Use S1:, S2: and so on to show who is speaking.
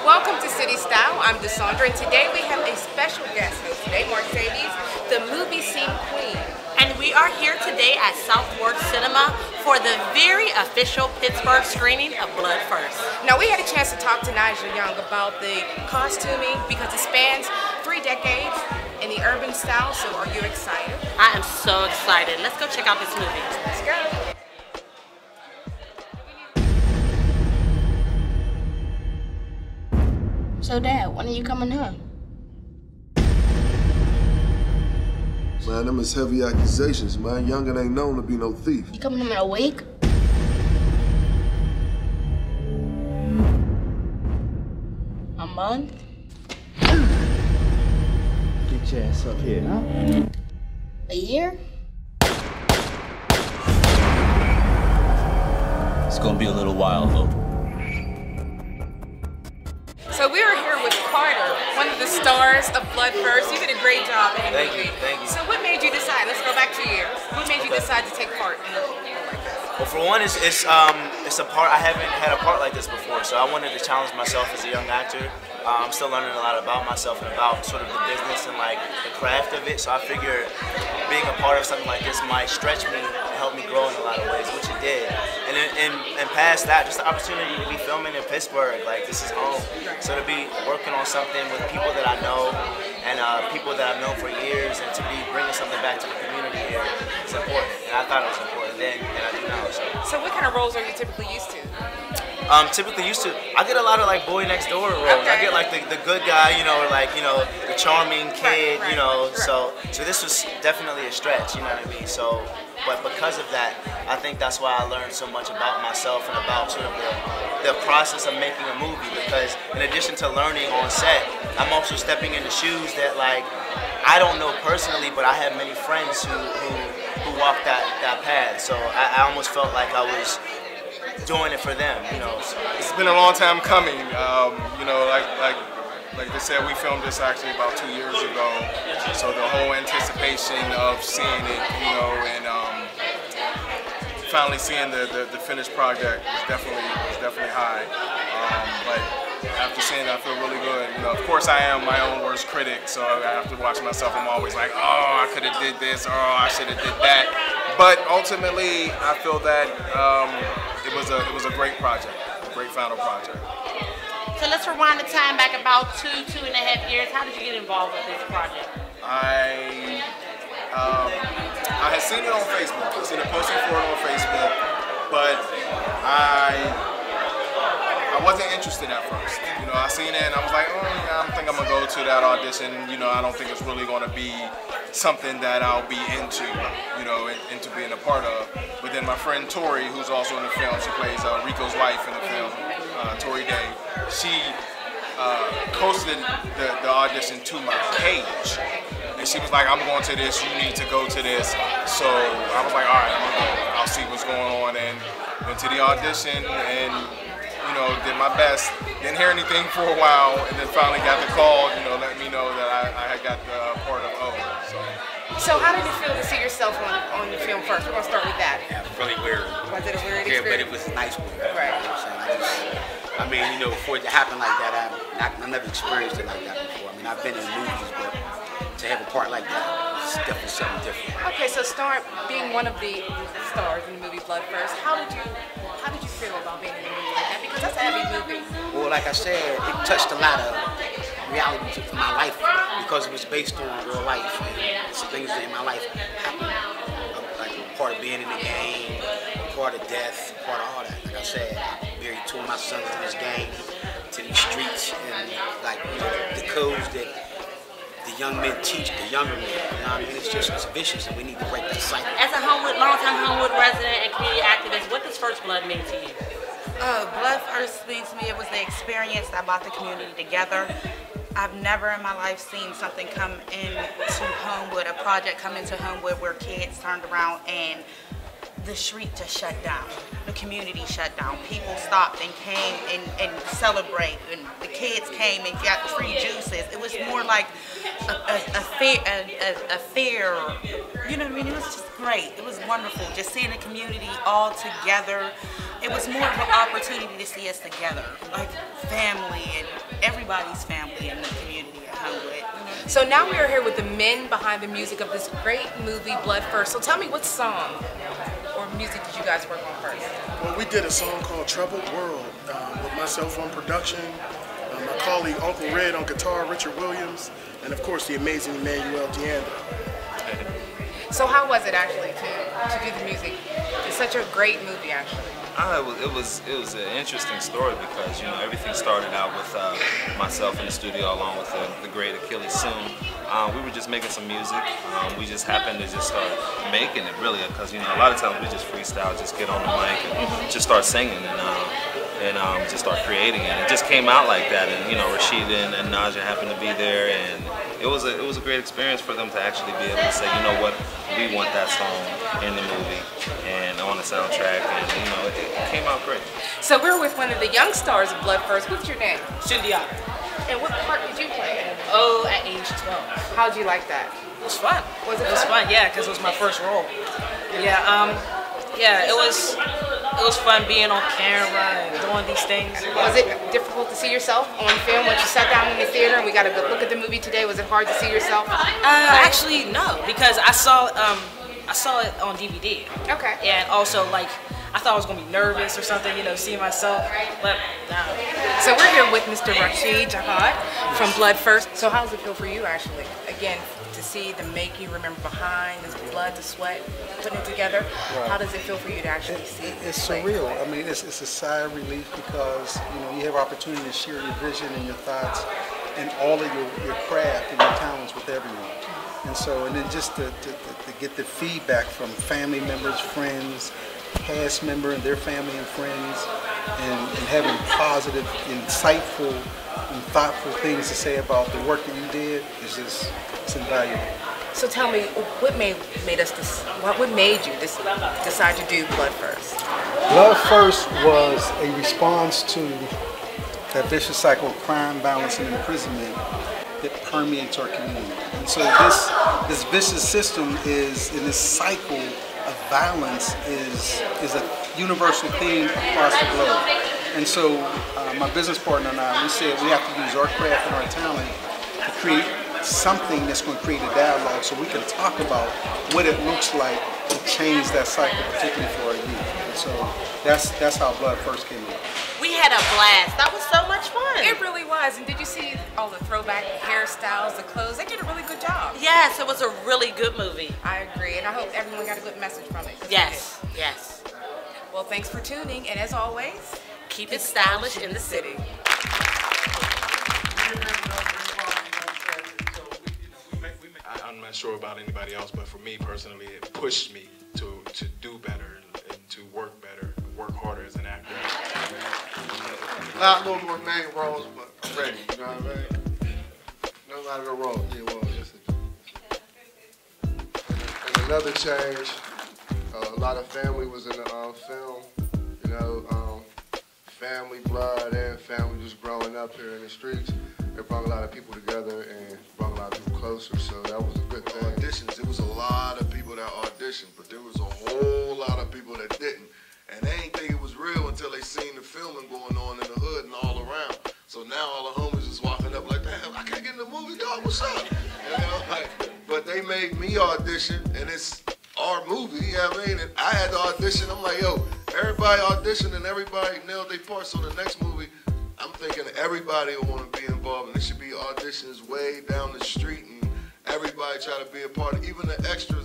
S1: Welcome to City Style. I'm Desandra, and today we have a special guest host today, Mercedes, the movie scene queen.
S2: And we are here today at Southward Cinema for the very official Pittsburgh screening of Blood First.
S1: Now, we had a chance to talk to Nigel Young about the costuming because it spans 3 decades in the urban style, so are you excited?
S2: I am so excited. Let's go check out this movie.
S1: Let's go.
S3: So Dad, when are you coming home?
S4: Man, them is heavy accusations, man. Youngin ain't known to be no thief.
S3: You coming home in a week? A month?
S5: Get your ass up here, huh?
S3: A year?
S5: It's gonna be a little while, though.
S1: So we are here with Carter, one of the stars of Blood First. You did a great job in the movie.
S6: Thank you.
S1: So what made you decide, let's go back 2 years, what made you decide to take part in a role like this?
S6: Well, for one, it's a part, I haven't had a part like this before, so I wanted to challenge myself as a young actor. I'm still learning a lot about myself and about sort of the business and like the craft of it, so I figured being a part of something like this might stretch me and help me grow in a lot of ways, which it did. And past that, just the opportunity to be filming in Pittsburgh, like this is home. So to be working on something with people that I know and people that I've known for years, and to be bringing something back to the community here is important. And I thought it was important then, and I do now.
S1: So what kind of roles are you typically used to?
S6: I get a lot of like boy next door roles.
S1: Okay.
S6: I get like the good guy, you know, like, you know, the charming kid,
S1: Right.
S6: you know. So this was definitely a stretch, you know what I mean? So, but because of that, I think that's why I learned so much about myself and about sort of the process of making a movie. Because in addition to learning on set, I'm also stepping in the shoes that like I don't know personally, but I have many friends who walk that path. So I almost felt like I was doing it for them, you know.
S7: It's been a long time coming. You know, like they said, we filmed this actually about 2 years ago. So the whole anticipation of seeing it, you know, and finally seeing the finished project was definitely high. But after seeing it, I feel really good. You know, of course, I am my own worst critic, so after watching myself, I'm always like, oh, I could have did this, or oh, I should have did that. But ultimately, I feel that it was a great project, a great final project.
S2: So let's rewind the time back about 2.5 years. How did you get involved with this project?
S7: I had seen it on Facebook. I seen a posting for it on Facebook, but I wasn't interested at first. You know, I seen it and I was like, oh, I don't think I'm gonna go to that audition. You know, I don't think it's really gonna be something that I'll be into, you know, into being a part of. But then my friend Tori, who's also in the film, she plays Rico's wife in the film, Tori Day. She posted the audition to my page. And she was like, I'm going to this, you need to go to this. So I was like, all right, I'm gonna go. I'll see what's going on. And went to the audition and, you know, did my best. Didn't hear anything for a while, and then finally got the call, you know, let me know that I had got the part of O.
S1: So how did it feel to see yourself on the film first? We're going to start with that.
S8: Yeah, really weird.
S1: Was it a weird
S8: Yeah,
S1: experience?
S8: but it was a nice one.
S1: Right.
S8: You know what I'm saying? I mean, you know, for it to happen like that, I've never experienced it like that before. I mean, I've been in movies, but to have a part like that, it's definitely something different.
S1: Okay, so being one of the stars in the movie Blood First, how did you feel about being in a movie like that? Because that's a heavy movie.
S8: Well, like I said, it touched a lot of realities of my life because it was based on real life and some things in my life happened. Like a part of being in the game, a part of death, a part of all that. Like I said, I buried 2 of my sons in this game, to these streets, and like, you know, the codes that the young men teach the younger men. You know what I mean? It's vicious, and we need to break that cycle.
S2: As a longtime Homewood resident and community activist, what does First Blood mean to you?
S9: Blood First means to me it was the experience that brought the community together. I've never in my life seen something come into Homewood, a project come into Homewood where kids turned around and the street just shut down. the community shut down. People stopped and came and celebrate, and the kids came and got free juices. It was more like a fair, you know what I mean? It was just great. It was wonderful just seeing the community all together. It was more of an opportunity to see us together, like family and everybody's family in the community at Homewood.
S1: So now we are here with the men behind the music of this great movie, Blood First. So tell me, what song or music did you guys work on first?
S10: Well, we did a song called Troubled World with myself on production, my colleague Uncle Red on guitar, Richard Williams, and of course the amazing Emmanuel Deanda.
S1: So how was it actually to do the music? It's such a great movie actually.
S5: It was an interesting story because, you know, everything started out with myself in the studio along with the great Achilles Soon. We were just making some music. We just happened to just start making it really because, you know, a lot of times we just freestyle, just get on the mic and just start singing and just start creating it. It just came out like that, and you know, Rashida and Naja happened to be there, and it was a great experience for them to actually be able to say, you know what, we want that song in the movie and on the soundtrack, and you know, it came out great.
S1: So we're with one of the young stars of Blood First. What's your name?
S2: Cynthia.
S1: And what part did you play?
S2: Oh, at age 12.
S1: How'd you like that?
S2: It was fun.
S1: Was it?
S2: It was fun, yeah, because it was my first role. Yeah, yeah, it was fun being on camera and doing these things.
S1: Was it difficult to see yourself on film once you sat down in the theater and we got a good look at the movie today? Was it hard to see yourself?
S2: Actually, no, because I saw it on DVD.
S1: Okay.
S2: And also, like, I thought I was gonna be nervous or something, you know, seeing myself, but no.
S1: So we're here with Mr. Rashid Jahad from Blood First. So how does it feel for you actually? Again, to see the making, remember behind, this blood, the sweat, putting it together. Right. How does it feel for you to actually see it?
S11: It's surreal. I mean, it's a sigh of relief because, you know, you have opportunity to share your vision and your thoughts and all of your craft and your talents with everyone. And so, and then just to get the feedback from family members, friends, cast member and their family and friends, and having positive, insightful, and thoughtful things to say about the work that you did is just, it's invaluable.
S1: So tell me, what made you decide to do Blood First?
S11: Blood First was a response to that vicious cycle of crime, violence, and imprisonment that permeates our community. And so this vicious system is, in this cycle of violence, is a universal theme across the globe. And so my business partner and I, we said we have to use our craft and our talent to create something that's going to create a dialogue so we can talk about what it looks like to change that cycle, particularly for our youth. And so that's how Blood First came about.
S2: We had a blast. That was so much fun.
S1: It really was. And did you see all the throwback hairstyles, the clothes? They did a really good job.
S2: Yes, it was a really good movie.
S1: I agree, and I hope everyone got a good message from it.
S2: Yes, yes.
S1: Well, thanks for tuning, and as always,
S2: keep it stylish in the city.
S7: I'm not sure about anybody else, but for me personally, it pushed me to do better and to work better, work harder as an actor.
S4: Not a little more main roles, but I'm ready, you know what I mean? No matter the role, yeah, well, yes. And another change, a lot of family was in the film, you know, family, blood, and family just growing up here in the streets. It brought a lot of people together and brought a lot of people closer, so that was a good thing.
S12: Auditions, it was a lot of people that auditioned, but there was a whole lot of people that didn't. And they ain't think it was real until they seen the filming going on in the hood and all around. So now all the homies is walking up like, damn, I can't get in the movie, dog, what's up? You know, like, but they made me audition, and it's our movie, you know what I mean? And I had to audition. I'm like, yo, everybody auditioned and everybody nailed their part. So the next movie, I'm thinking everybody will want to be involved, and it should be auditions way down the street, and everybody try to be a part. Even the extras